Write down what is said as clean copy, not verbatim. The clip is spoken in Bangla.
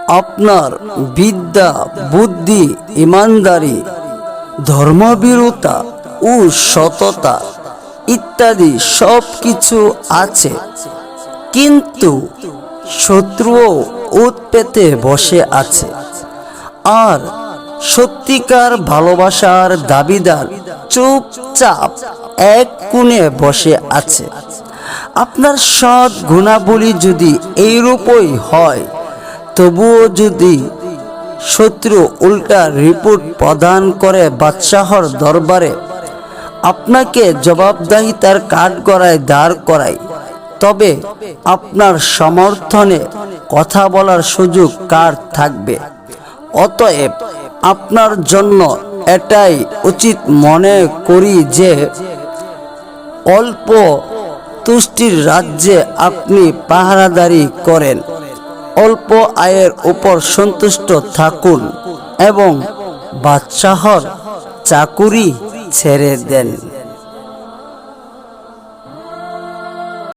আপনার বিদ্যা, বুদ্ধি, ইমানদারি, ধর্মভীরুতা ও সততা ইত্যাদি সব কিছু আছে, কিন্তু শত্রুও ওত পেতে বসে আছে। আর সত্যিকার ভালোবাসার দাবিদার চুপচাপ এক কোণে বসে আছে। আপনার সৎ গুণাবলী যদি এইরূপই হয়, তবুও যদি শত্রু উল্টা রিপোর্ট প্রদান করে বাদশাহর দরবারে, আপনাকে জবাবদিহিতার কাঠগড়ায় দাঁড় করায়, তবে আপনার সমর্থনে কথা বলার সুযোগ কার থাকবে? অতএব আপনার জন্য এটাই উচিত মনে করি যে অল্প তুষ্টির রাজ্যে আপনি পাহারাদারি করেন, অল্প আয়ের উপর সন্তুষ্ট থাকুন এবং বাদশাহর চাকুরি ছেড়ে দেন।